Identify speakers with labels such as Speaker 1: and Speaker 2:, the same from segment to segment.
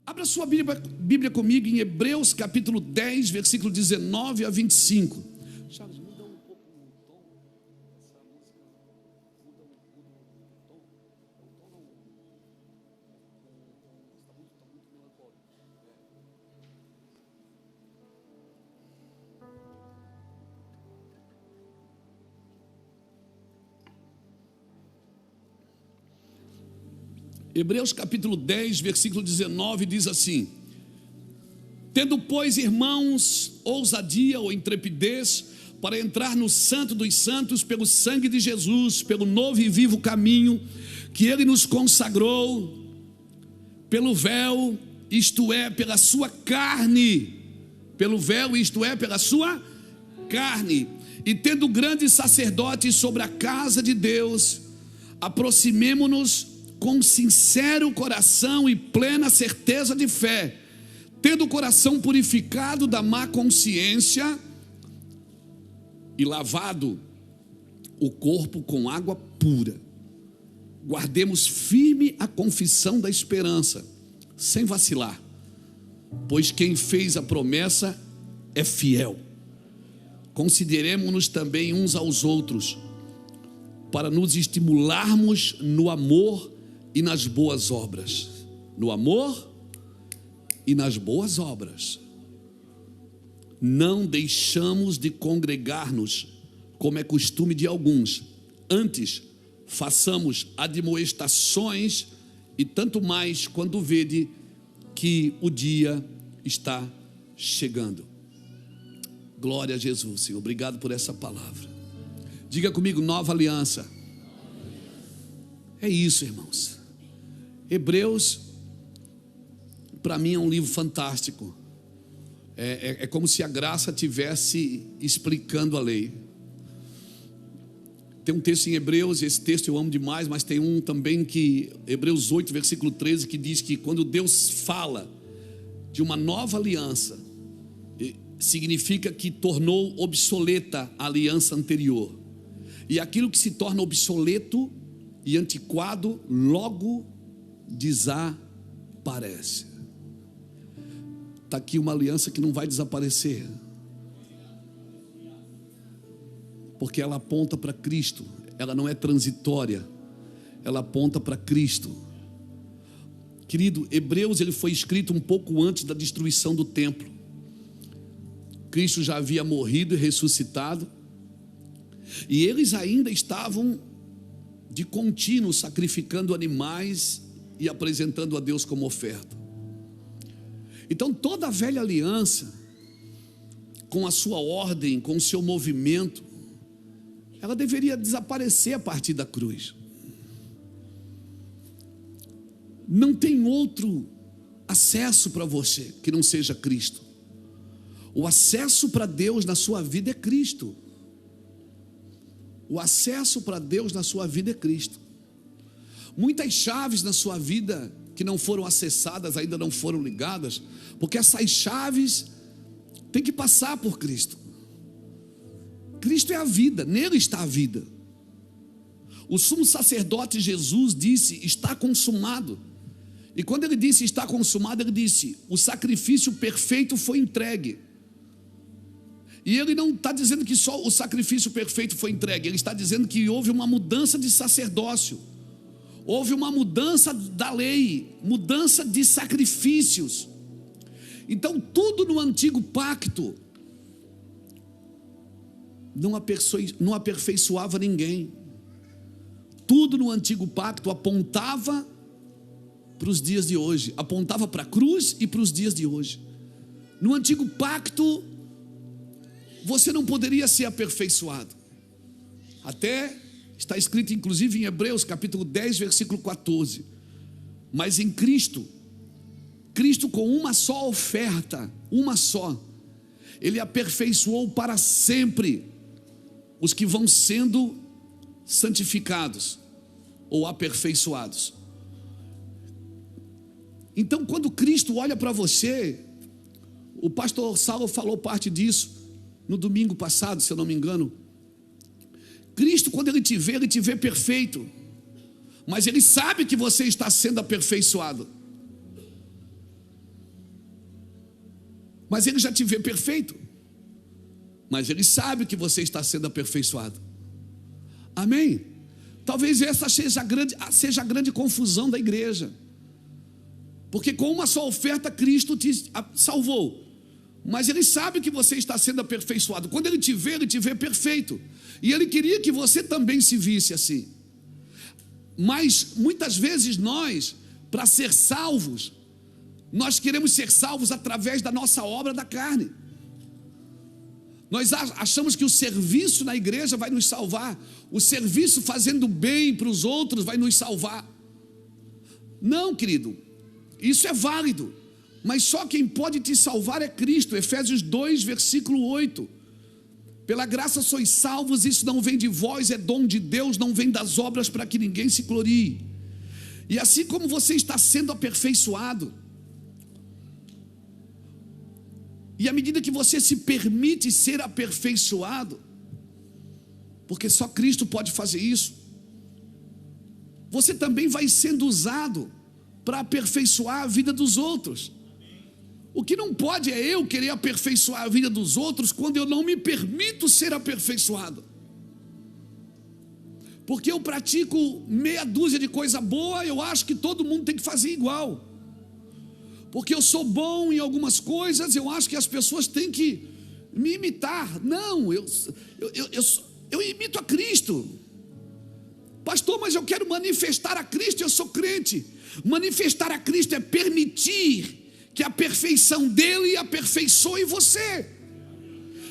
Speaker 1: Abra sua Bíblia comigo em Hebreus capítulo 10, versículo 19 a 25. Charles, muda um pouco o tom. Essa música muda o tom. O tom não. Está muito melancólico. Hebreus capítulo 10, versículo 19 diz assim: tendo, pois, irmãos, ousadia ou intrepidez para entrar no santo dos santos pelo sangue de Jesus, pelo novo e vivo caminho que ele nos consagrou, pelo véu, isto é, pela sua carne, pelo véu, isto é, pela sua carne, e tendo grande sacerdote sobre a casa de Deus, aproximemo-nos com sincero coração e plena certeza de fé, tendo o coração purificado da má consciência e lavado o corpo com água pura. Guardemos firme a confissão da esperança, sem vacilar, pois quem fez a promessa é fiel. Consideremo-nos também uns aos outros, para nos estimularmos no amor e nas boas obras. No amor e nas boas obras. Não deixamos de congregar-nos, como é costume de alguns. Antes, façamos admoestações, e tanto mais quando vede que o dia está chegando. Glória a Jesus, Senhor. Obrigado por essa palavra. Diga comigo, nova aliança. É isso, irmãos. Hebreus, para mim, é um livro fantástico. É como se a graça estivesse explicando a lei. Tem um texto em Hebreus, esse texto eu amo demais, mas tem um também que, Hebreus 8, versículo 13, que diz que quando Deus fala de uma nova aliança, significa que tornou obsoleta a aliança anterior. E aquilo que se torna obsoleto e antiquado, logo desaparece. Está aqui uma aliança que não vai desaparecer, porque ela aponta para Cristo. Ela não é transitória, ela aponta para Cristo. Querido, Hebreus ele foi escrito um pouco antes da destruição do templo. Cristo já havia morrido e ressuscitado, e eles ainda estavam de contínuo sacrificando animais e apresentando a Deus como oferta. Então toda a velha aliança, com a sua ordem, com o seu movimento, ela deveria desaparecer a partir da cruz. Não tem outro acesso para você que não seja Cristo. O acesso para Deus na sua vida é Cristo. O acesso para Deus na sua vida é Cristo. Muitas chaves na sua vida que não foram acessadas, ainda não foram ligadas, porque essas chaves têm que passar por Cristo. Cristo é a vida, nele está a vida. O sumo sacerdote Jesus disse: está consumado. E quando ele disse está consumado, ele disse: o sacrifício perfeito foi entregue. E ele não está dizendo que só o sacrifício perfeito foi entregue, ele está dizendo que houve uma mudança de sacerdócio, houve uma mudança da lei, mudança de sacrifícios. Então tudo no antigo pacto não aperfeiçoava ninguém. Tudo no antigo pacto apontava para os dias de hoje, apontava para a cruz e para os dias de hoje. No antigo pacto você não poderia ser aperfeiçoado. Até está escrito inclusive em Hebreus capítulo 10, versículo 14. Mas em Cristo com uma só oferta, uma só, Ele aperfeiçoou para sempre os que vão sendo santificados ou aperfeiçoados. Então quando Cristo olha para você, o pastor Saulo falou parte disso no domingo passado, se eu não me engano. Cristo, quando Ele te vê perfeito, mas Ele sabe que você está sendo aperfeiçoado. Mas Ele já te vê perfeito. Mas Ele sabe que você está sendo aperfeiçoado. Amém? Talvez essa seja a grande confusão da igreja. Porque com uma só oferta Cristo te salvou. Mas Ele sabe que você está sendo aperfeiçoado. Quando Ele te vê perfeito. E Ele queria que você também se visse assim. Mas muitas vezes nós, para ser salvos, nós queremos ser salvos através da nossa obra da carne. Nós achamos que o serviço na igreja vai nos salvar. O serviço fazendo bem para os outros vai nos salvar. Não, querido. Isso é válido. Mas só quem pode te salvar é Cristo. Efésios 2, versículo 8. Pela graça sois salvos, isso não vem de vós, é dom de Deus, não vem das obras para que ninguém se glorie. E assim como você está sendo aperfeiçoado, e à medida que você se permite ser aperfeiçoado, porque só Cristo pode fazer isso, você também vai sendo usado para aperfeiçoar a vida dos outros. O que não pode é eu querer aperfeiçoar a vida dos outros quando eu não me permito ser aperfeiçoado. Porque eu pratico meia dúzia de coisa boa, eu acho que todo mundo tem que fazer igual. Porque eu sou bom em algumas coisas, eu acho que as pessoas têm que me imitar. Não, eu imito a Cristo. Pastor, mas eu quero manifestar a Cristo, eu sou crente. Manifestar a Cristo é permitir que a perfeição dele aperfeiçoe você.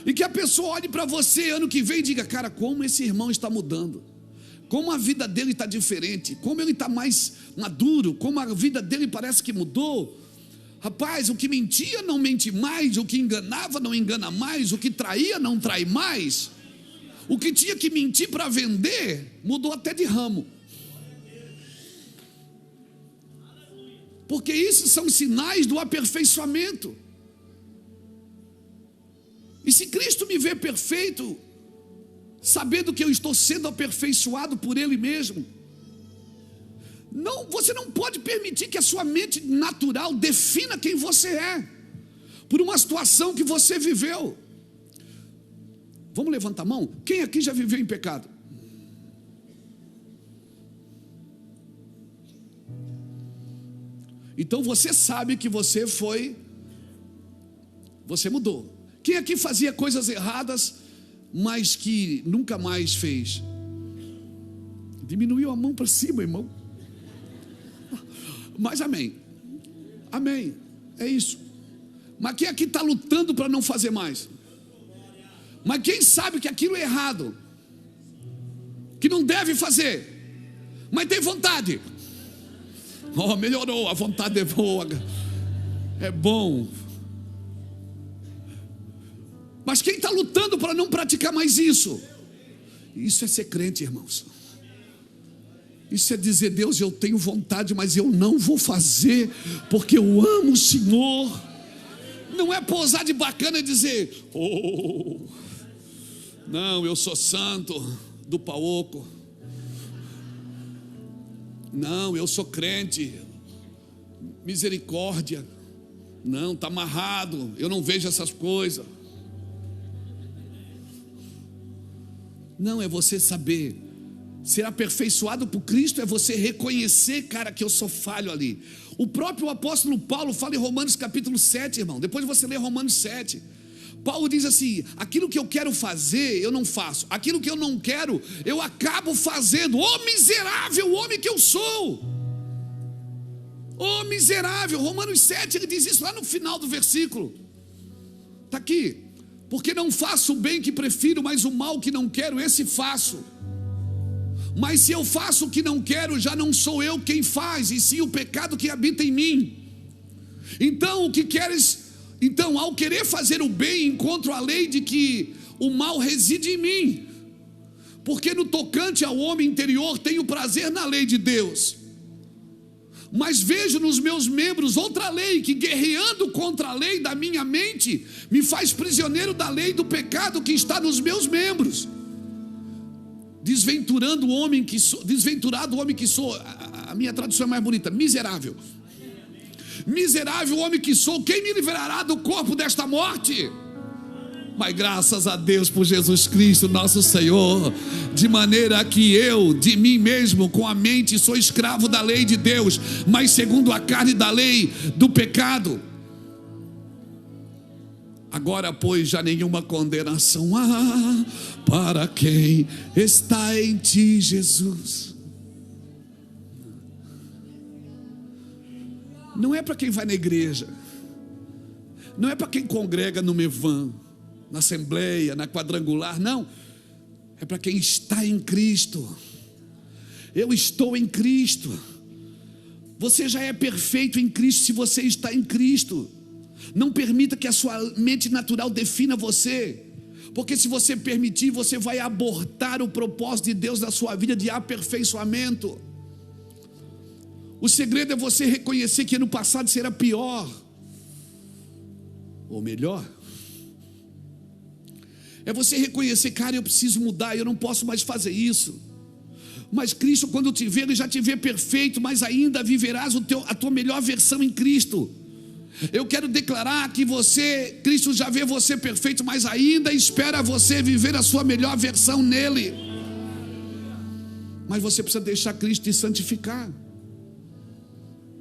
Speaker 1: E que a pessoa olhe para você ano que vem e diga: cara, como esse irmão está mudando. Como a vida dele está diferente. Como ele está mais maduro. Como a vida dele parece que mudou. Rapaz, o que mentia não mente mais. O que enganava não engana mais. O que traía não trai mais. O que tinha que mentir para vender mudou até de ramo. Porque isso são sinais do aperfeiçoamento. E se Cristo me vê perfeito, sabendo que eu estou sendo aperfeiçoado por Ele mesmo, você não pode permitir que a sua mente natural defina quem você é, por uma situação que você viveu. Vamos levantar a mão? Quem aqui já viveu em pecado? Então você sabe que você mudou. Quem aqui fazia coisas erradas, mas que nunca mais fez? Diminuiu a mão para cima, irmão. Mas amém. Amém. É isso. Mas quem aqui está lutando para não fazer mais? Mas quem sabe que aquilo é errado, que não deve fazer, mas tem vontade? Oh, melhorou, a vontade é boa, é bom. Mas quem está lutando para não praticar mais isso? Isso é ser crente, irmãos. Isso é dizer: Deus, eu tenho vontade, mas eu não vou fazer, porque eu amo o Senhor. Não é pousar de bacana e dizer: oh, não, eu sou santo do paoco. Não, eu sou crente, misericórdia. Não, está amarrado, eu não vejo essas coisas. Não, é você saber. Ser aperfeiçoado por Cristo é você reconhecer, cara, que eu sou falho ali. O próprio apóstolo Paulo fala em Romanos capítulo 7, irmão. Depois você lê Romanos 7. Paulo diz assim: aquilo que eu quero fazer, eu não faço. Aquilo que eu não quero, eu acabo fazendo. Ô miserável homem que eu sou! Ô miserável! Romanos 7, ele diz isso lá no final do versículo. Está aqui. Porque não faço o bem que prefiro, mas o mal que não quero, esse faço. Mas se eu faço o que não quero, já não sou eu quem faz, e sim o pecado que habita em mim. Então, ao querer fazer o bem, encontro a lei de que o mal reside em mim. Porque no tocante ao homem interior, tenho prazer na lei de Deus. Mas vejo nos meus membros outra lei, que guerreando contra a lei da minha mente, me faz prisioneiro da lei do pecado que está nos meus membros. Desventurado o homem que sou, a minha tradução é mais bonita, miserável. Miserável homem que sou, quem me livrará do corpo desta morte? Mas graças a Deus por Jesus Cristo nosso Senhor, de maneira que eu, de mim mesmo, com a mente, sou escravo da lei de Deus, mas segundo a carne da lei do pecado. Agora, pois, já nenhuma condenação há para quem está em ti, Jesus. Não é para quem vai na igreja, não é para quem congrega no Mevan, na assembleia, na quadrangular, não. É para quem está em Cristo. Eu estou em Cristo. Você já é perfeito em Cristo se você está em Cristo. Não permita que a sua mente natural defina você, porque se você permitir, você vai abortar o propósito de Deus na sua vida de aperfeiçoamento. O segredo é você reconhecer que no passado será pior ou melhor. É você reconhecer, cara, eu preciso mudar, eu não posso mais fazer isso. Mas Cristo, quando te vê, Ele já te vê perfeito, mas ainda viverás a tua melhor versão em Cristo. Eu quero declarar que você, Cristo já vê você perfeito, mas ainda espera você viver a sua melhor versão nele. Mas você precisa deixar Cristo te santificar.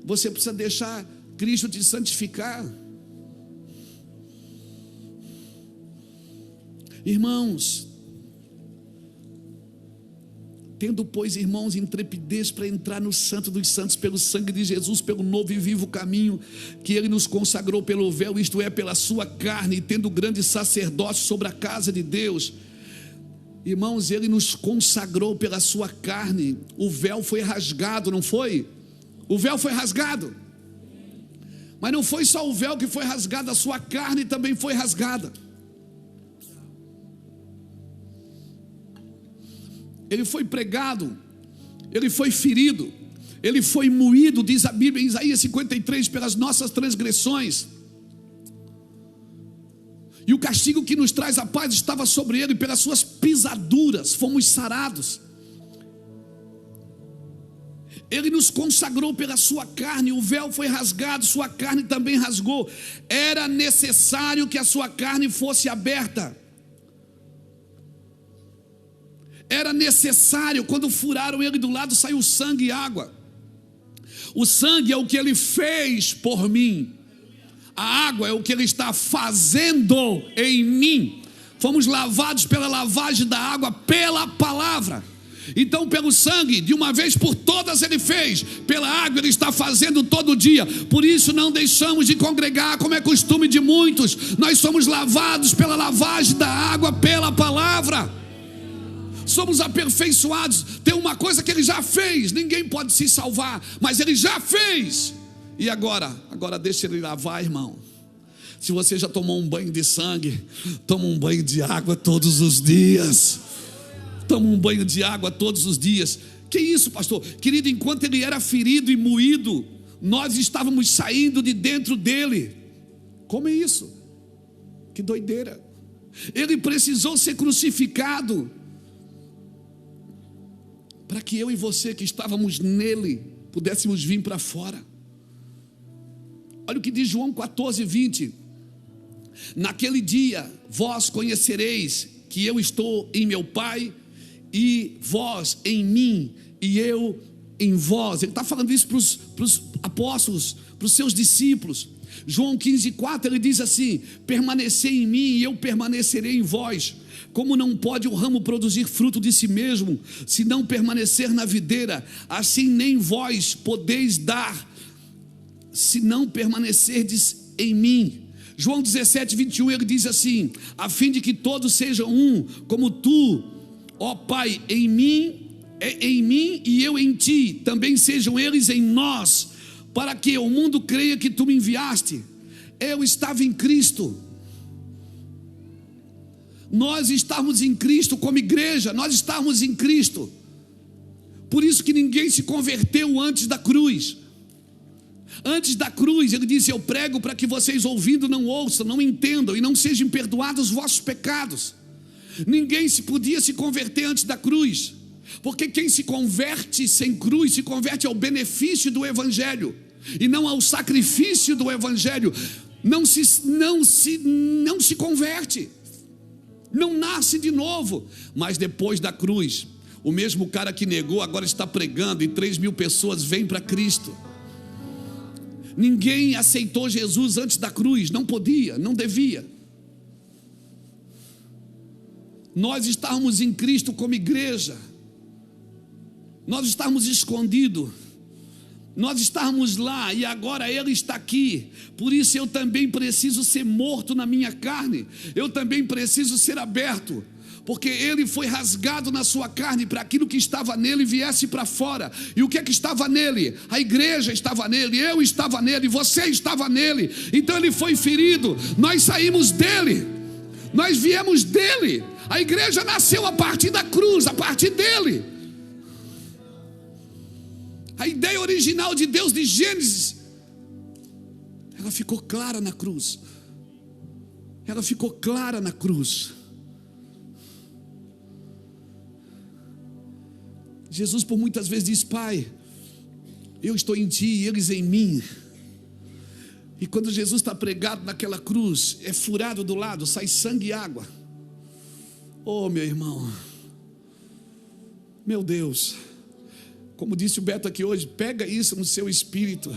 Speaker 1: Você precisa deixar Cristo te santificar. Irmãos, tendo, pois, irmãos, intrepidez para entrar no Santo dos Santos pelo sangue de Jesus, pelo novo e vivo caminho que Ele nos consagrou pelo véu, isto é, pela sua carne, e tendo grande sacerdócio sobre a casa de Deus. Irmãos, Ele nos consagrou pela sua carne. O véu foi rasgado, não foi? O véu foi rasgado. Mas não foi só o véu que foi rasgado, a sua carne também foi rasgada. Ele foi pregado, Ele foi ferido, Ele foi moído, diz a Bíblia em Isaías 53, pelas nossas transgressões. E o castigo que nos traz a paz estava sobre Ele, pelas suas pisaduras fomos sarados. Ele nos consagrou pela sua carne, o véu foi rasgado, sua carne também rasgou. Era necessário que a sua carne fosse aberta. Era necessário, quando furaram ele do lado, saiu sangue e água. O sangue é o que ele fez por mim. A água é o que ele está fazendo em mim. Fomos lavados pela lavagem da água, pela palavra. Então, pelo sangue, de uma vez por todas ele fez. Pela água ele está fazendo todo dia. Por isso não deixamos de congregar, como é costume de muitos. Nós somos lavados pela lavagem da água, pela palavra. Somos aperfeiçoados. Tem uma coisa que Ele já fez. Ninguém pode se salvar, mas Ele já fez. E agora deixa Ele lavar, irmão. Se você já tomou um banho de sangue, toma um banho de água todos os dias. Toma um banho de água todos os dias. Que isso, pastor? Querido, enquanto Ele era ferido e moído, nós estávamos saindo de dentro dele. Como é isso? Que doideira. Ele precisou ser crucificado para que eu e você que estávamos nele pudéssemos vir para fora. Olha o que diz João 14:20. Naquele dia vós conhecereis que eu estou em meu Pai, e vós em mim, e eu em vós. Ele está falando isso para os apóstolos, para os seus discípulos. João 15:4, ele diz assim: permanecei em mim e eu permanecerei em vós. Como não pode o ramo produzir fruto de si mesmo, se não permanecer na videira, assim nem vós podeis dar, se não permanecerdes em mim. João 17:21, ele diz assim: a fim de que todos sejam um, como tu, ó Pai, em mim e eu em ti, também sejam eles em nós, para que o mundo creia que tu me enviaste. Eu estava em Cristo. Nós estávamos em Cristo como igreja, nós estávamos em Cristo. Por isso que ninguém se converteu antes da cruz. Antes da cruz, ele disse: eu prego para que vocês ouvindo não ouçam, não entendam e não sejam perdoados os vossos pecados. Ninguém podia se converter antes da cruz, porque quem se converte sem cruz, se converte ao benefício do evangelho. e não ao sacrifício do evangelho, não se converte, não nasce de novo. Mas depois da cruz, o mesmo cara que negou agora está pregando, e 3.000 pessoas vêm para Cristo. Ninguém aceitou Jesus antes da cruz, não podia, não devia. Nós estávamos em Cristo como igreja, nós estávamos escondidos, nós estávamos lá, e agora Ele está aqui. Por isso eu também preciso ser morto na minha carne, eu também preciso ser aberto, porque Ele foi rasgado na sua carne para aquilo que estava nele viesse para fora. E o que é que estava nele? A igreja estava nele, eu estava nele, você estava nele. Então Ele foi ferido, nós saímos dele, nós viemos dele. A igreja nasceu a partir da cruz, a partir dele. A ideia original de Deus de Gênesis, ela ficou clara na cruz. Ela ficou clara na cruz. Jesus por muitas vezes diz: Pai, eu estou em ti e eles em mim. E quando Jesus está pregado naquela cruz, é furado do lado, sai sangue e água. Oh, meu irmão, meu Deus, como disse o Beto aqui hoje, pega isso no seu espírito.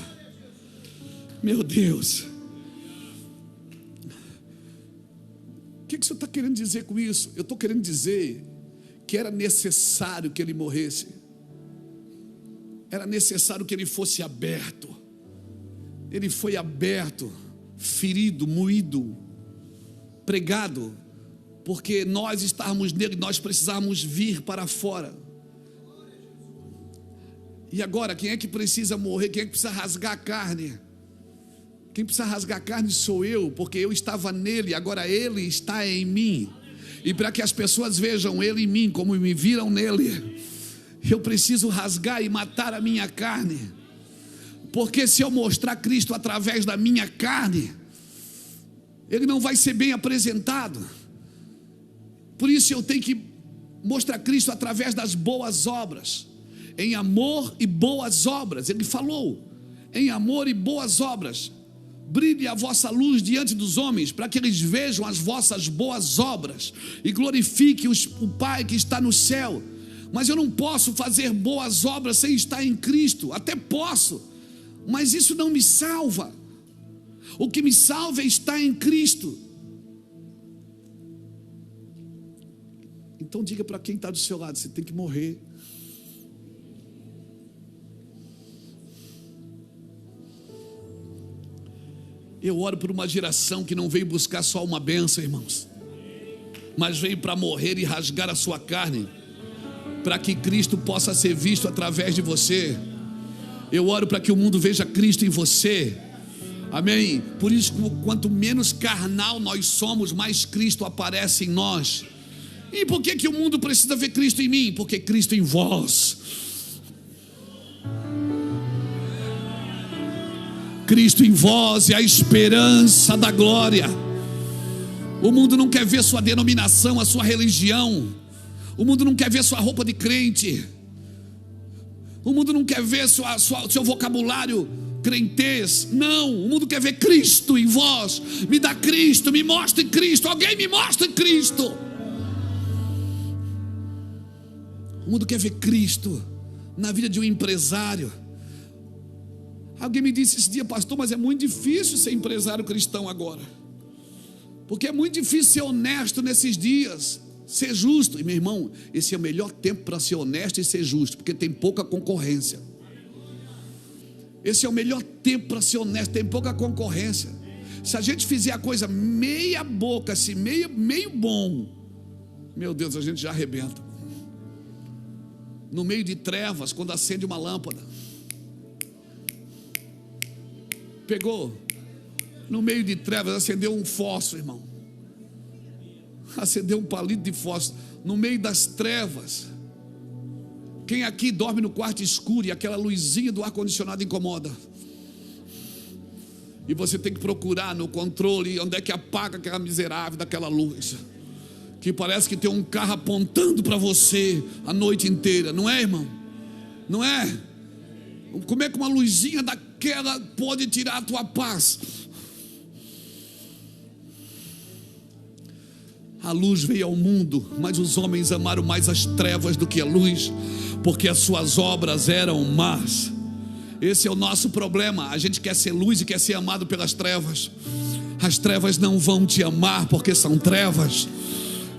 Speaker 1: Meu Deus, o que o senhor está querendo dizer com isso? Eu estou querendo dizer que era necessário que ele morresse, era necessário que ele fosse aberto. Ele foi aberto, ferido, moído, pregado, porque nós estávamos nele, nós precisávamos vir para fora. E agora, quem é que precisa morrer? Quem é que precisa rasgar a carne? Quem precisa rasgar a carne sou eu, porque eu estava nele, agora ele está em mim. E para que as pessoas vejam ele em mim como me viram nele, eu preciso rasgar e matar a minha carne. Porque se eu mostrar Cristo através da minha carne, ele não vai ser bem apresentado. Por isso eu tenho que mostrar Cristo através das boas obras, em amor e boas obras. Ele falou, em amor e boas obras, brilhe a vossa luz diante dos homens, para que eles vejam as vossas boas obras e glorifiquem o Pai que está no céu. Mas eu não posso fazer boas obras sem estar em Cristo. Até posso, mas isso não me salva. O que me salva é estar em Cristo. Então diga para quem está do seu lado: você tem que morrer. Eu oro por uma geração que não veio buscar só uma bênção, irmãos, mas veio para morrer e rasgar a sua carne, para que Cristo possa ser visto através de você. Eu oro para que o mundo veja Cristo em você. Amém? Por isso, quanto menos carnal nós somos, mais Cristo aparece em nós. E por que o mundo precisa ver Cristo em mim? Porque Cristo em vós. Cristo em vós é a esperança da glória. O mundo não quer ver sua denominação, a sua religião. O mundo não quer ver sua roupa de crente. O mundo não quer ver seu vocabulário crentez. Não, o mundo quer ver Cristo em vós. Me dá Cristo, me mostre Cristo. Alguém me mostre Cristo. O mundo quer ver Cristo na vida de um empresário. Alguém me disse esse dia: pastor, mas é muito difícil ser empresário cristão agora, porque é muito difícil ser honesto nesses dias, ser justo. E meu irmão, esse é o melhor tempo para ser honesto e ser justo, porque tem pouca concorrência. Esse é o melhor tempo para ser honesto, tem pouca concorrência. Se a gente fizer a coisa meia boca, assim, meio bom, meu Deus, a gente já arrebenta. No meio de trevas, quando acende uma lâmpada, pegou, no meio de trevas, acendeu um fósforo, irmão, acendeu um palito de fósforo, no meio das trevas. Quem aqui dorme no quarto escuro e aquela luzinha do ar-condicionado incomoda? E você tem que procurar no controle onde é que apaga aquela miserável daquela luz, que parece que tem um carro apontando para você a noite inteira, não é, irmão? Não é? Como é que uma luzinha que ela pode tirar a tua paz. A luz veio ao mundo, mas os homens amaram mais as trevas do que a luz, porque as suas obras eram más. Esse é o nosso problema. A gente quer ser luz e quer ser amado pelas trevas. As trevas não vão te amar porque são trevas.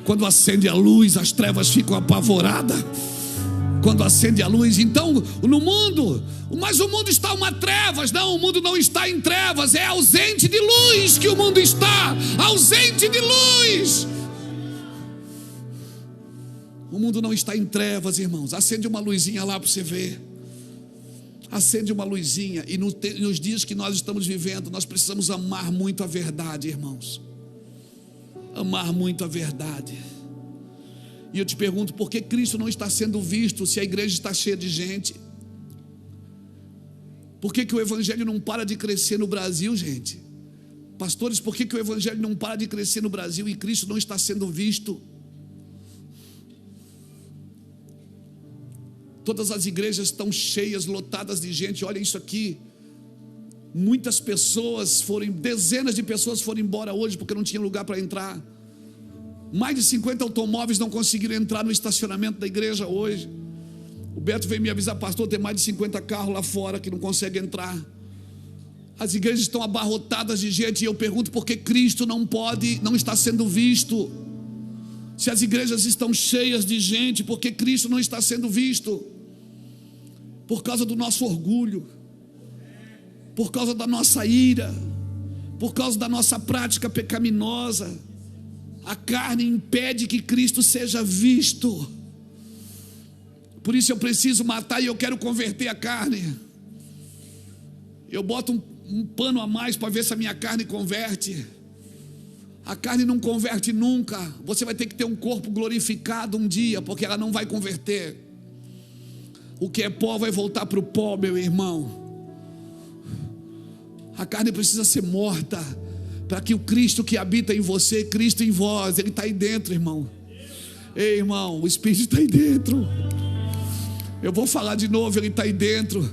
Speaker 1: Quando acende a luz, as trevas ficam apavoradas. Quando acende a luz, então no mundo, mas o mundo está uma trevas. Não, o mundo não está em trevas, é ausente de luz que o mundo está, ausente de luz. O mundo não está em trevas, irmãos. Acende uma luzinha lá para você ver. Acende uma luzinha. E nos dias que nós estamos vivendo, nós precisamos amar muito a verdade, irmãos. Amar muito a verdade. E eu te pergunto, por que Cristo não está sendo visto se a igreja está cheia de gente? Por que o evangelho não para de crescer no Brasil, gente? Pastores, por que o evangelho não para de crescer no Brasil e Cristo não está sendo visto? Todas as igrejas estão cheias, lotadas de gente. Olha isso aqui. Muitas pessoas dezenas de pessoas foram embora hoje porque não tinha lugar para entrar. Mais de 50 automóveis não conseguiram entrar no estacionamento da igreja hoje. O Beto veio me avisar, pastor, tem mais de 50 carros lá fora que não conseguem entrar. As igrejas estão abarrotadas de gente. E eu pergunto, por que Cristo não está sendo visto? Se as igrejas estão cheias de gente, por que Cristo não está sendo visto? Por causa do nosso orgulho, por causa da nossa ira, por causa da nossa prática pecaminosa. A carne impede que Cristo seja visto. Por isso eu preciso matar e eu quero converter a carne. Eu boto um pano a mais para ver se a minha carne converte. A carne não converte nunca. Você vai ter que ter um corpo glorificado um dia, porque ela não vai converter. O que é pó vai voltar para o pó, meu irmão. A carne precisa ser morta, para que o Cristo que habita em você, Cristo em vós, Ele está aí dentro, irmão. Ei, irmão, o Espírito está aí dentro. Eu vou falar de novo, Ele está aí dentro.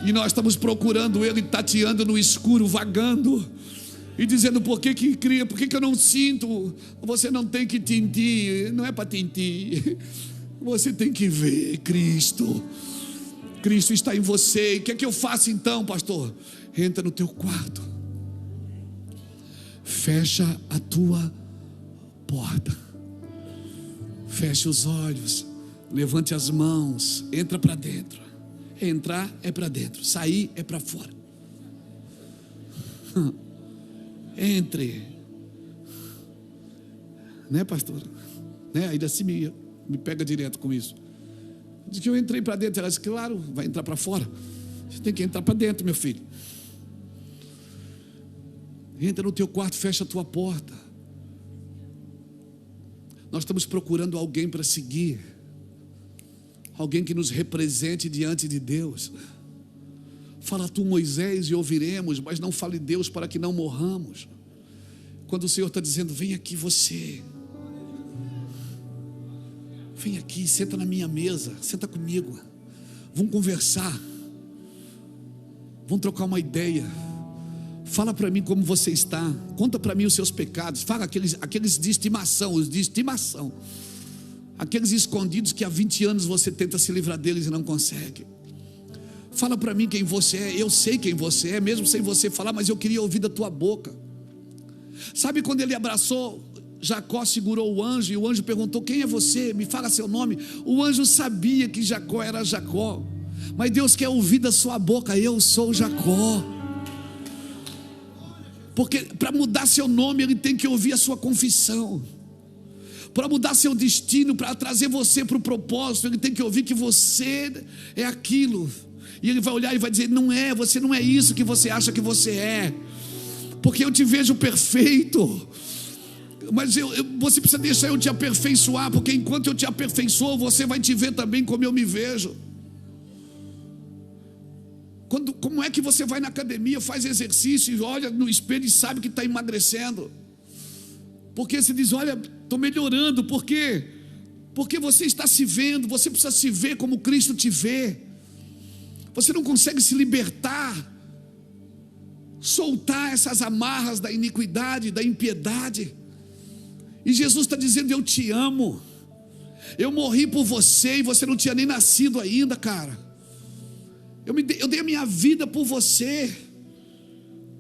Speaker 1: E nós estamos procurando Ele, tateando no escuro, vagando e dizendo, por que cria, por que eu não sinto? Você não tem que tintir, não é para tintir. Você tem que ver Cristo. Cristo está em você. E o que é que eu faço então, pastor? Entra no teu quarto, fecha a tua porta, feche os olhos, levante as mãos, entra para dentro. Entrar é para dentro, sair é para fora. Entre, né, pastor? Né? Ainda assim me pega direto com isso. Diz que eu entrei para dentro. Ela disse, claro, vai entrar para fora. Você tem que entrar para dentro, meu filho. Entra no teu quarto, fecha a tua porta. Nós estamos procurando alguém para seguir, alguém que nos represente diante de Deus. Fala tu, Moisés, e ouviremos, mas não fale Deus, para que não morramos. Quando o Senhor está dizendo, vem aqui você, vem aqui, senta na minha mesa, senta comigo, vamos conversar, vamos trocar uma ideia. Fala para mim como você está, conta para mim os seus pecados. Fala aqueles de estimação, os de estimação, aqueles escondidos que há 20 anos você tenta se livrar deles e não consegue. Fala para mim quem você é. Eu sei quem você é, mesmo sem você falar, mas eu queria ouvir da tua boca. Sabe quando ele abraçou Jacó, segurou o anjo, e o anjo perguntou, quem é você? Me fala seu nome. O anjo sabia que Jacó era Jacó, mas Deus quer ouvir da sua boca, eu sou Jacó. Porque para mudar seu nome, Ele tem que ouvir a sua confissão. Para mudar seu destino, para trazer você para o propósito, Ele tem que ouvir que você é aquilo. E Ele vai olhar e vai dizer, não é, você não é isso que você acha que você é, porque eu te vejo perfeito. Mas você precisa deixar eu te aperfeiçoar, porque enquanto eu te aperfeiçoo, você vai te ver também como eu me vejo. Como é que você vai na academia, faz exercício e olha no espelho e sabe que está emagrecendo? Porque você diz, olha, estou melhorando. Por quê? Porque você está se vendo. Você precisa se ver como Cristo te vê. Você não consegue se libertar, soltar essas amarras da iniquidade, da impiedade. E Jesus está dizendo: eu te amo, eu morri por você e você não tinha nem nascido ainda, cara. Eu dei a minha vida por você,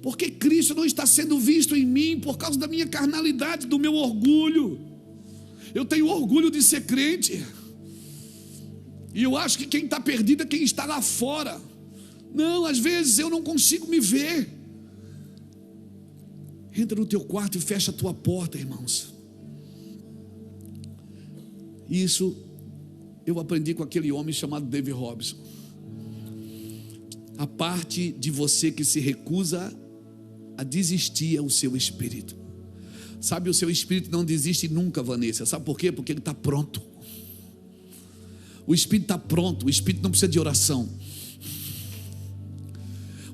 Speaker 1: porque Cristo não está sendo visto em mim por causa da minha carnalidade, do meu orgulho. Eu tenho orgulho de ser crente, e eu acho que quem está perdido é quem está lá fora. Não, às vezes eu não consigo me ver. Entra no teu quarto e fecha a tua porta, irmãos. Isso eu aprendi com aquele homem chamado David Robson. A parte de você que se recusa a desistir é o seu espírito. Sabe, o seu espírito não desiste nunca, Vanessa. Sabe por quê? Porque ele está pronto. O espírito está pronto. O espírito não precisa de oração.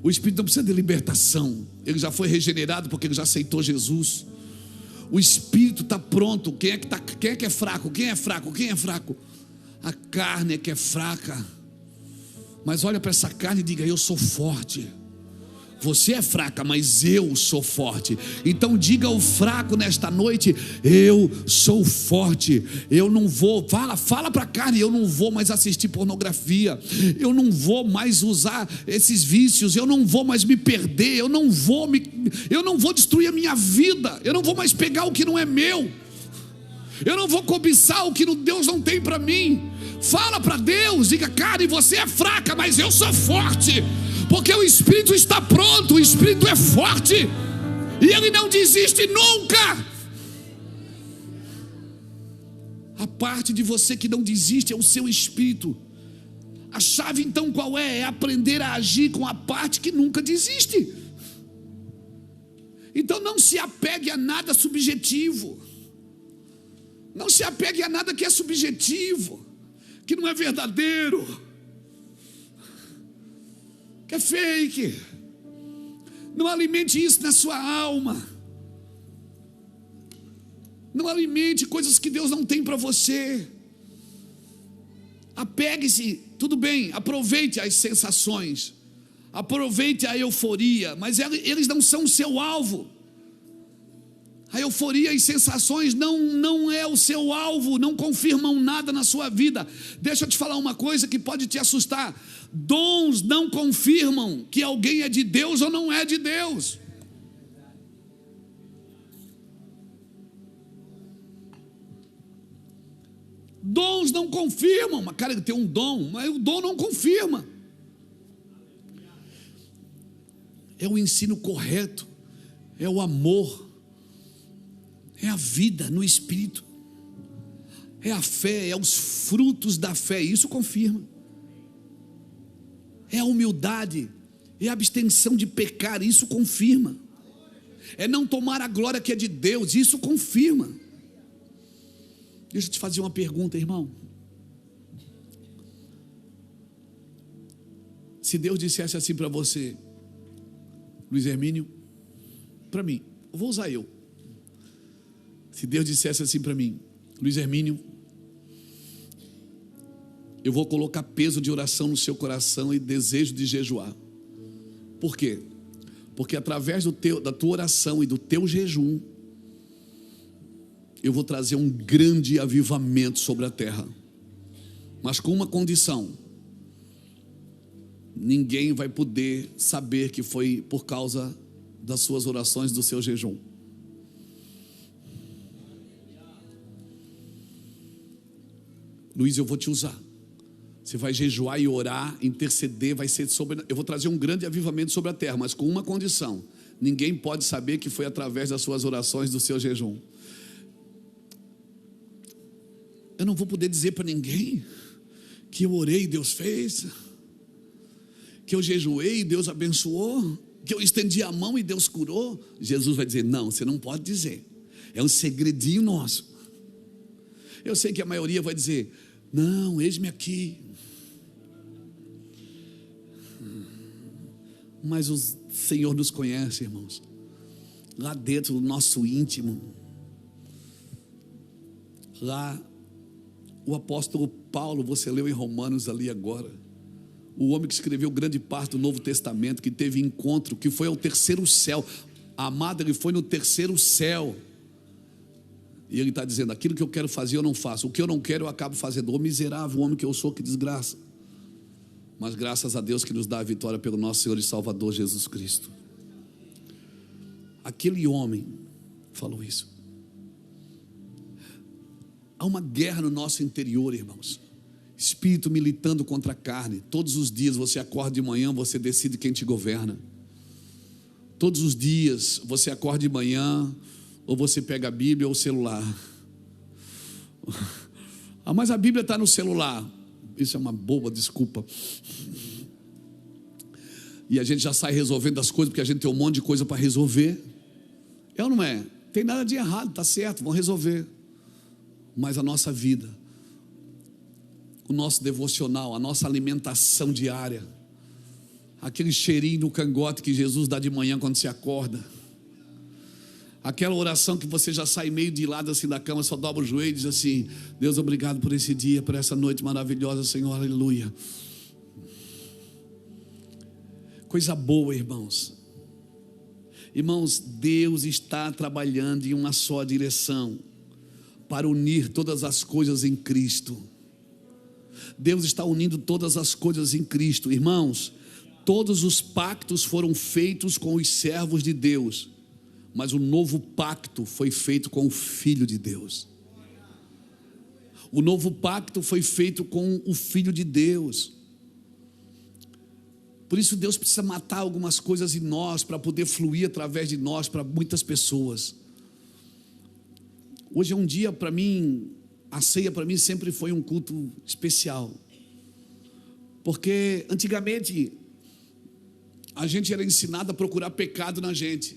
Speaker 1: O espírito não precisa de libertação. Ele já foi regenerado porque ele já aceitou Jesus. O espírito está pronto. Quem é que é fraco? Quem é fraco? Quem é fraco? A carne é que é fraca. Mas olha para essa carne e diga: eu sou forte. Você é fraca, mas eu sou forte. Então diga ao fraco nesta noite: eu sou forte. Eu não vou, fala para a carne: eu não vou mais assistir pornografia, eu não vou mais usar esses vícios, eu não vou mais me perder, eu não vou destruir a minha vida, eu não vou mais pegar o que não é meu, eu não vou cobiçar o que Deus não tem para mim. Fala para Deus, diga: carne, você é fraca, mas eu sou forte. Porque o Espírito está pronto, o Espírito é forte, e ele não desiste nunca. A parte de você que não desiste é o seu Espírito. A chave então qual é? É aprender a agir com a parte que nunca desiste. Então não se apegue a nada subjetivo. Não se apegue a nada que é subjetivo, que não é verdadeiro, que é fake. Não alimente isso na sua alma. Não alimente coisas que Deus não tem para você. Apegue-se, tudo bem, aproveite as sensações, aproveite a euforia, mas eles não são o seu alvo. A euforia e sensações não é o seu alvo, não confirmam nada na sua vida. Deixa eu te falar uma coisa que pode te assustar: dons não confirmam que alguém é de Deus ou não é de Deus. Dons não confirmam. Mas cara, ele tem um dom, mas o dom não confirma. É o ensino correto, é o amor, é a vida no Espírito, é a fé, é os frutos da fé. Isso confirma. É a humildade, é a abstenção de pecar. Isso confirma. É não tomar a glória que é de Deus. Isso confirma. Deixa eu te fazer uma pergunta, irmão. Se Deus dissesse assim para você: Luiz Hermínio, para mim, eu vou usar eu. Se Deus dissesse assim para mim: Luiz Hermínio, eu vou colocar peso de oração no seu coração e desejo de jejuar. Por quê? Porque através da tua oração e do teu jejum, eu vou trazer um grande avivamento sobre a terra. Mas com uma condição: ninguém vai poder saber que foi por causa das suas orações, do seu jejum. Luiz, eu vou te usar. Você vai jejuar e orar, interceder, vai ser eu vou trazer um grande avivamento sobre a terra, mas com uma condição: ninguém pode saber que foi através das suas orações, do seu jejum. Eu não vou poder dizer para ninguém que eu orei e Deus fez, que eu jejuei e Deus abençoou, que eu estendi a mão e Deus curou. Jesus vai dizer: não, você não pode dizer, é um segredinho nosso. Eu sei que a maioria vai dizer: não, eis-me aqui. Mas o Senhor nos conhece, irmãos, lá dentro do nosso íntimo. Lá, o apóstolo Paulo, você leu em Romanos ali agora, O homem que escreveu grande parte do Novo Testamento, que teve encontro, que foi ao terceiro céu. Amado, ele foi no terceiro céu. E ele está dizendo: aquilo que eu quero fazer eu não faço, o que eu não quero eu acabo fazendo. Ô miserável homem que eu sou, que desgraça. Mas graças a Deus que nos dá a vitória pelo nosso Senhor e Salvador Jesus Cristo. Aquele homem falou isso. Há uma guerra no nosso interior, irmãos. Espírito militando contra a carne. Todos os dias você acorda de manhã, você decide quem te governa. Todos os dias você acorda de manhã, ou você pega a Bíblia ou o celular. Mas a Bíblia está no celular. Isso é uma boa desculpa. E a gente já sai resolvendo as coisas, porque a gente tem um monte de coisa para resolver. É ou não é? Tem nada de errado, está certo, vão resolver. Mas a nossa vida, o nosso devocional, a nossa alimentação diária, aquele cheirinho no cangote que Jesus dá de manhã quando se acorda, aquela oração que você já sai meio de lado assim da cama, só dobra o joelho e diz assim: Deus, obrigado por esse dia, por essa noite maravilhosa, Senhor, aleluia. Coisa boa, irmãos. Irmãos, Deus está trabalhando em uma só direção, para unir todas as coisas em Cristo. Deus está unindo todas as coisas em Cristo. Irmãos, todos os pactos foram feitos com os servos de Deus, mas o novo pacto foi feito com o Filho de Deus. O novo pacto foi feito com o Filho de Deus. Por isso Deus precisa matar algumas coisas em nós, para poder fluir através de nós para muitas pessoas. Hoje é um dia para mim, a ceia para mim sempre foi um culto especial. Porque antigamente a gente era ensinado a procurar pecado na gente.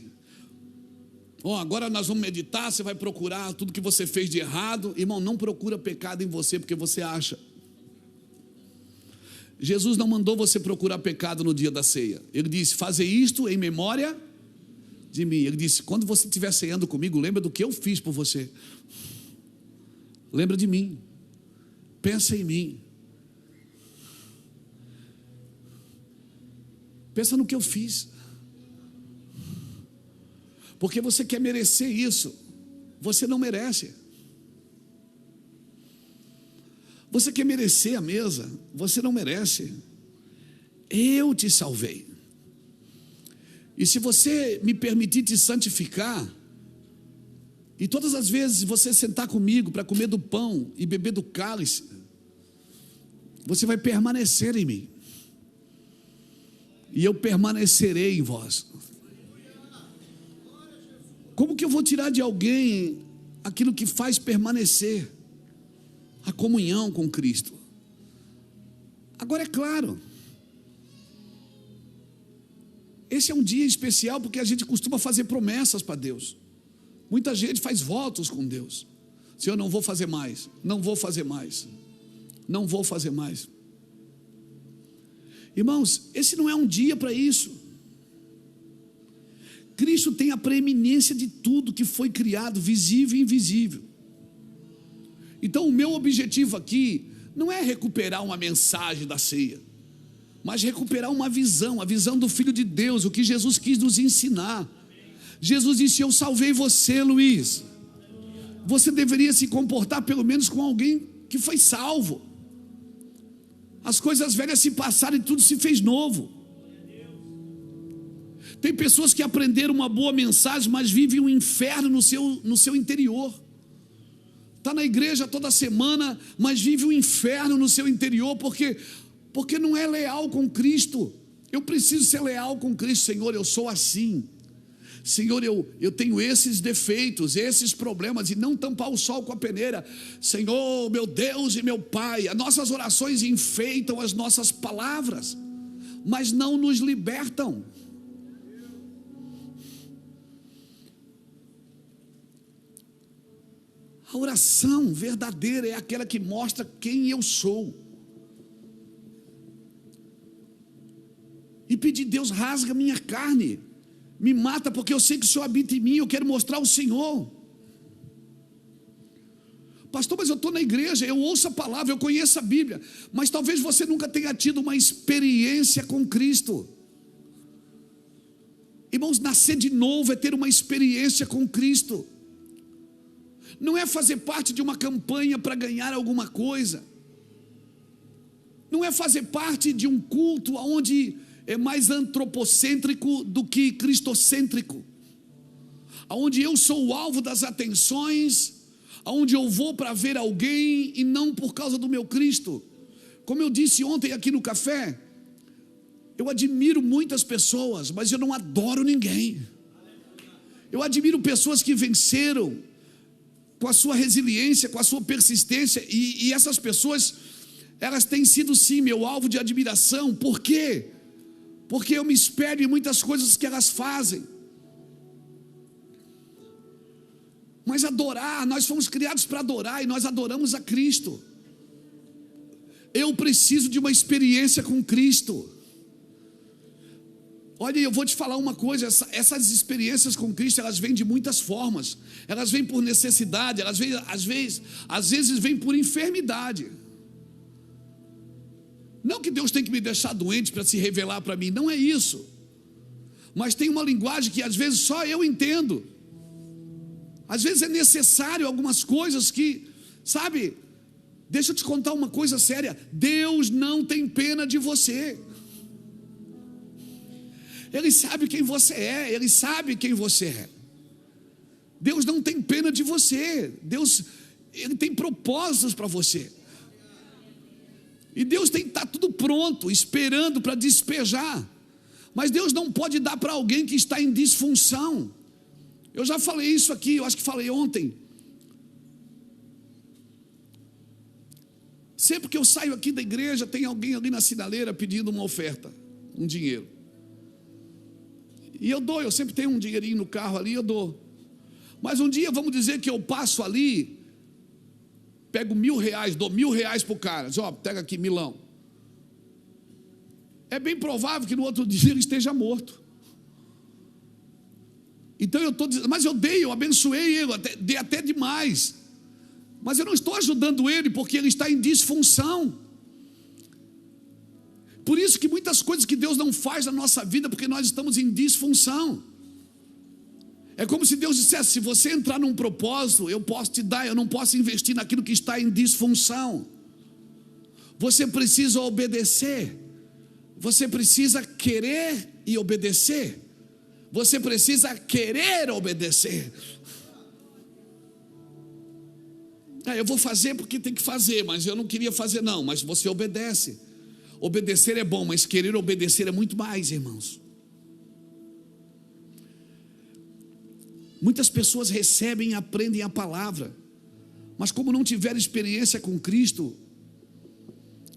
Speaker 1: Agora nós vamos meditar, você vai procurar tudo que você fez de errado. Irmão, não procura pecado em você, porque você acha. Jesus não mandou você procurar pecado no dia da ceia. Ele disse: fazer isto em memória de mim. Ele disse: quando você estiver ceando comigo, lembra do que eu fiz por você. Lembra de mim. Pensa em mim. Pensa no que eu fiz. Porque você quer merecer isso. Você não merece. Você quer merecer a mesa. Você não merece. Eu te salvei. E se você me permitir te santificar, e todas as vezes você sentar comigo para comer do pão e beber do cálice, você vai permanecer em mim, e eu permanecerei em vós. Como que eu vou tirar de alguém aquilo que faz permanecer? A comunhão com Cristo. Agora é claro, esse é um dia especial porque a gente costuma fazer promessas para Deus. Muita gente faz votos com Deus. Senhor, não vou fazer mais, não vou fazer mais, não vou fazer mais. Irmãos, esse não é um dia para isso. Cristo tem a preeminência de tudo que foi criado, visível e invisível. Então o meu objetivo aqui não é recuperar uma mensagem da ceia, mas recuperar uma visão, a visão do Filho de Deus, o que Jesus quis nos ensinar. Jesus disse: eu salvei você, Luiz. Você deveria se comportar pelo menos com alguém que foi salvo. As coisas velhas se passaram e tudo se fez novo. Tem pessoas que aprenderam uma boa mensagem, mas vivem um inferno no seu interior. Está na igreja toda semana, mas vive um inferno no seu interior, porque não é leal com Cristo. Eu preciso ser leal com Cristo. Senhor, eu sou assim. Senhor, eu tenho esses defeitos, esses problemas, e não tampar o sol com a peneira. Senhor, meu Deus e meu Pai, as nossas orações enfeitam as nossas palavras, mas não nos libertam. A oração verdadeira é aquela que mostra quem eu sou. E pedir: Deus, rasga minha carne, me mata, porque eu sei que o Senhor habita em mim, eu quero mostrar o Senhor. Pastor, mas eu estou na igreja, eu ouço a palavra, eu conheço a Bíblia, mas talvez você nunca tenha tido uma experiência com Cristo. Irmãos, nascer de novo é ter uma experiência com Cristo. Não é fazer parte de uma campanha para ganhar alguma coisa. Não é fazer parte de um culto onde é mais antropocêntrico do que cristocêntrico, onde eu sou o alvo das atenções, onde eu vou para ver alguém e não por causa do meu Cristo. Como eu disse ontem aqui no café, eu admiro muitas pessoas, mas eu não adoro ninguém. Eu admiro pessoas que venceram com a sua resiliência, com a sua persistência, e essas pessoas, elas têm sido sim meu alvo de admiração. Por quê? Porque eu me espelho em muitas coisas que elas fazem. Mas adorar, nós fomos criados para adorar, e nós adoramos a Cristo. Eu preciso de uma experiência com Cristo. Olha, eu vou te falar uma coisa, essas experiências com Cristo, elas vêm de muitas formas. Elas vêm por necessidade, elas vêm, às vezes vêm por enfermidade. Não que Deus tem que me deixar doente para se revelar para mim, não é isso. Mas tem uma linguagem que às vezes só eu entendo. Às vezes é necessário algumas coisas que, sabe, deixa eu te contar uma coisa séria: Deus não tem pena de você. Ele sabe quem você é, Ele sabe quem você é. Deus não tem pena de você. Deus, Ele tem propósitos para você. E Deus tem que estar tudo pronto, esperando para despejar. Mas Deus não pode dar para alguém que está em disfunção. Eu já falei isso aqui, eu acho que falei ontem. Sempre que eu saio aqui da igreja, tem alguém ali na sinaleira pedindo uma oferta, um dinheiro. E eu dou, eu sempre tenho um dinheirinho no carro ali, eu dou. Mas um dia, vamos dizer que eu passo ali, pego R$1.000, dou R$1.000 para o cara, diz, ó, pega aqui, milão. É bem provável que no outro dia ele esteja morto. Então eu estou dizendo, mas eu dei, eu abençoei ele, dei até demais. Mas eu não estou ajudando ele porque ele está em disfunção. Por isso que muitas coisas que Deus não faz na nossa vida, porque nós estamos em disfunção. É como se Deus dissesse: se você entrar num propósito, eu posso te dar, eu não posso investir naquilo que está em disfunção. Você precisa obedecer. Você precisa querer e obedecer. Você precisa querer obedecer. Eu vou fazer porque tem que fazer, mas eu não queria fazer não. Mas você obedece. Obedecer é bom, mas querer obedecer é muito mais, irmãos. Muitas pessoas recebem e aprendem a palavra, mas como não tiveram experiência com Cristo,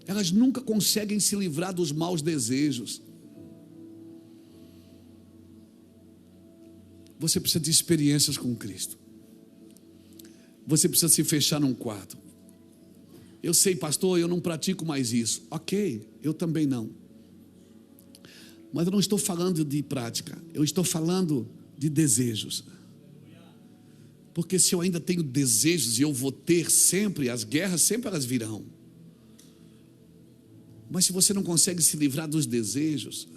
Speaker 1: elas nunca conseguem se livrar dos maus desejos. Você precisa de experiências com Cristo. Você precisa se fechar num quarto. Eu sei, pastor, eu não pratico mais isso. Ok, eu também não. Mas eu não estou falando de prática, eu estou falando de desejos. Porque se eu ainda tenho desejos, e eu vou ter sempre, as guerras sempre elas virão. Mas se você não consegue se livrar dos desejos,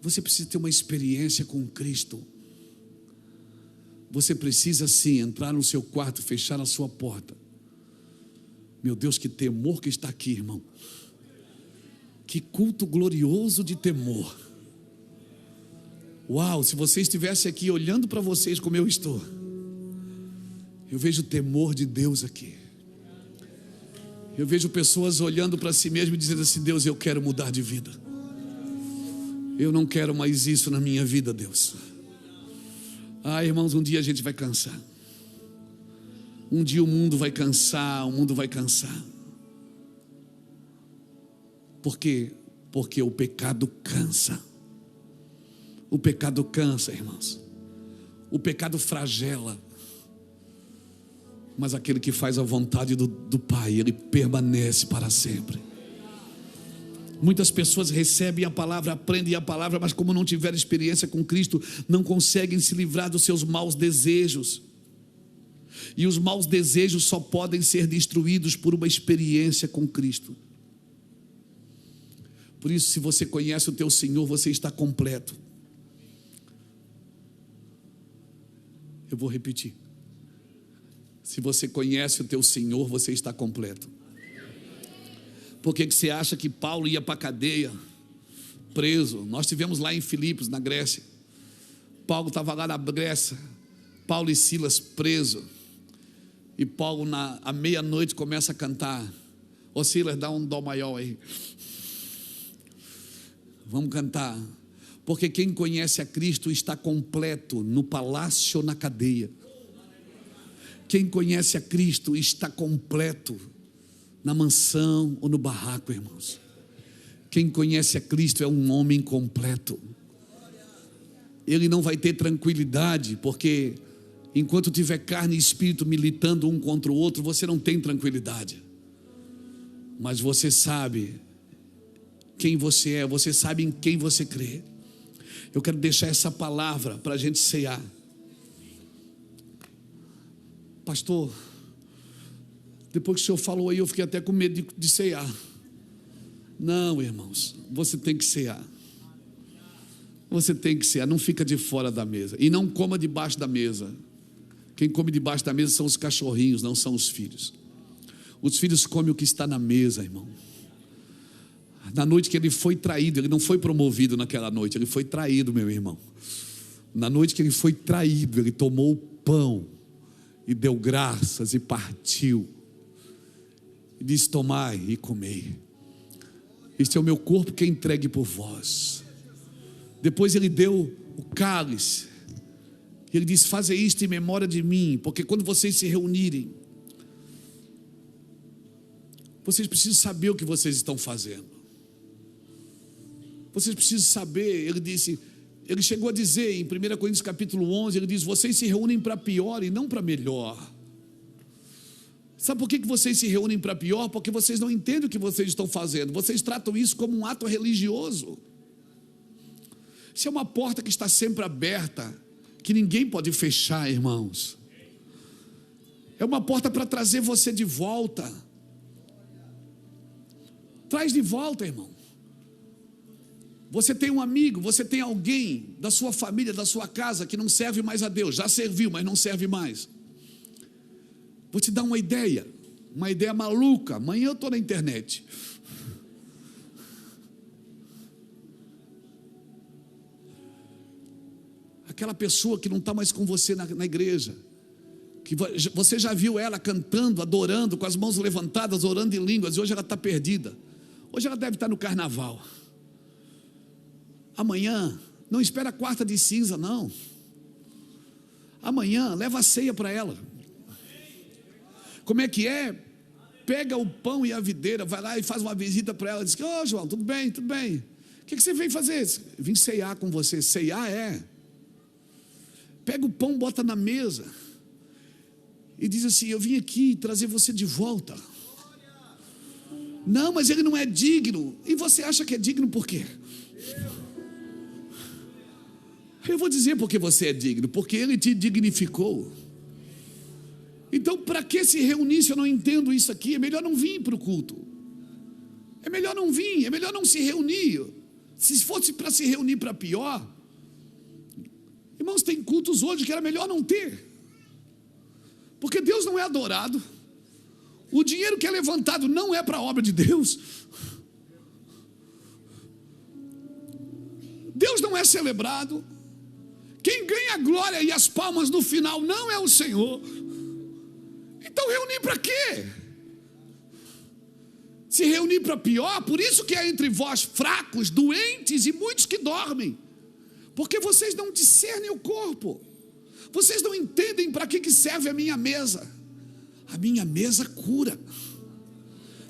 Speaker 1: você precisa ter uma experiência com Cristo. Você precisa sim entrar no seu quarto, fechar a sua porta. Meu Deus, que temor que está aqui, irmão. Que culto glorioso de temor. Uau, se você estivesse aqui olhando para vocês como eu estou, eu vejo o temor de Deus aqui. Eu vejo pessoas olhando para si mesmo e dizendo assim: Deus, eu quero mudar de vida. Eu não quero mais isso na minha vida, Deus. Irmãos, um dia a gente vai cansar. Um dia o mundo vai cansar, o mundo vai cansar. Por quê? Porque o pecado cansa. O pecado cansa, irmãos. O pecado flagela. Mas aquele que faz a vontade do Pai, ele permanece para sempre. Muitas pessoas recebem a palavra, aprendem a palavra, mas como não tiveram experiência com Cristo, não conseguem se livrar dos seus maus desejos. E os maus desejos só podem ser destruídos por uma experiência com Cristo. Por isso, se você conhece o teu Senhor, você está completo. Eu vou repetir. Se você conhece o teu Senhor, você está completo. Por que você acha que Paulo ia para a cadeia, preso? Nós tivemos lá em Filipos, na Grécia. Paulo estava lá na Grécia, Paulo e Silas preso. E Paulo, à meia-noite, começa a cantar. Ô Silas, dá um dó maior aí. Vamos cantar. Porque quem conhece a Cristo está completo no palácio ou na cadeia. Quem conhece a Cristo está completo na mansão ou no barraco, irmãos. Quem conhece a Cristo é um homem completo. Ele não vai ter tranquilidade, porque enquanto tiver carne e espírito militando um contra o outro, você não tem tranquilidade. Mas você sabe quem você é, você sabe em quem você crê. Eu quero deixar essa palavra para a gente cear. Pastor, depois que o senhor falou aí, eu fiquei até com medo de cear. Não, irmãos, você tem que cear. Você tem que cear, não fica de fora da mesa. E não coma debaixo da mesa. Quem come debaixo da mesa são os cachorrinhos, não são os filhos. Os filhos comem o que está na mesa, irmão. Na noite que ele foi traído, ele não foi promovido naquela noite, ele foi traído, meu irmão. Na noite que ele foi traído, ele tomou o pão e deu graças e partiu. E disse: tomai e comei. Este é o meu corpo que é entregue por vós. Depois ele deu o cálice. Ele disse: fazei isto em memória de mim, porque quando vocês se reunirem, vocês precisam saber o que vocês estão fazendo. Vocês precisam saber. Ele chegou a dizer em 1 Coríntios capítulo 11, ele diz: vocês se reúnem para pior e não para melhor. Sabe por que vocês se reúnem para pior? Porque vocês não entendem o que vocês estão fazendo. Vocês tratam isso como um ato religioso. Isso é uma porta que está sempre aberta, que ninguém pode fechar, irmãos. É uma porta para trazer você de volta. Traz de volta, irmão. Você tem um amigo, você tem alguém da sua família, da sua casa, que não serve mais a Deus. Já serviu, mas não serve mais. Vou te dar uma ideia maluca. Amanhã eu estou na internet. Aquela pessoa que não está mais com você na igreja, que você já viu ela cantando, adorando, com as mãos levantadas, orando em línguas, e hoje ela está perdida. Hoje ela deve estar no carnaval. Amanhã, não espera a quarta de cinza, não. Amanhã, leva a ceia para ela. Como é que é? Pega o pão e a videira, vai lá e faz uma visita para ela. Diz: ô João, tudo bem, tudo bem. O que você veio fazer? Vim ceiar com você. Ceiar é. Pega o pão, bota na mesa e diz assim: eu vim aqui trazer você de volta. Não, mas ele não é digno. E você acha que é digno por quê? Eu vou dizer porque você é digno. Porque ele te dignificou. Então, para que se reunir se eu não entendo isso aqui? É melhor não vir para o culto. É melhor não vir, é melhor não se reunir. Se fosse para se reunir para pior, irmãos, tem cultos hoje que era melhor não ter. Porque Deus não é adorado. O dinheiro que é levantado não é para a obra de Deus. Deus não é celebrado. Quem ganha a glória e as palmas no final não é o Senhor. Então reunir para quê? Se reunir para pior. Por isso que há entre vós fracos, doentes e muitos que dormem. Porque vocês não discernem o corpo. Vocês não entendem para que serve a minha mesa. A minha mesa cura,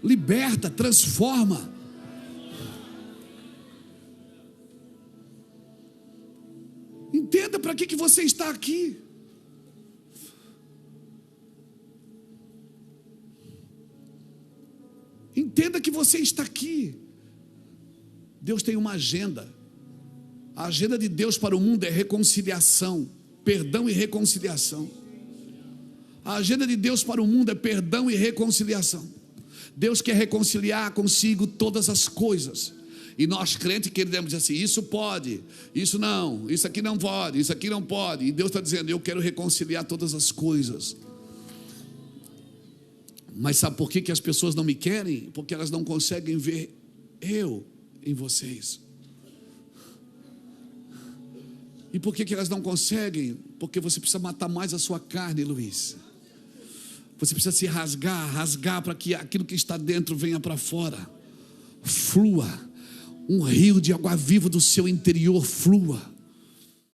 Speaker 1: liberta, transforma. Entenda para que você está aqui. Entenda que você está aqui. Deus tem uma agenda. A agenda de Deus para o mundo é reconciliação, perdão e reconciliação. A agenda de Deus para o mundo é perdão e reconciliação. Deus quer reconciliar consigo todas as coisas. E nós crentes queremos dizer assim: isso pode, isso não, isso aqui não pode, isso aqui não pode. E Deus está dizendo: eu quero reconciliar todas as coisas. Mas sabe por que as pessoas não me querem? Porque elas não conseguem ver eu em vocês. E por que elas não conseguem? Porque você precisa matar mais a sua carne, Luiz. Você precisa se rasgar para que aquilo que está dentro venha para fora. Flua. Um rio de água viva do seu interior flua.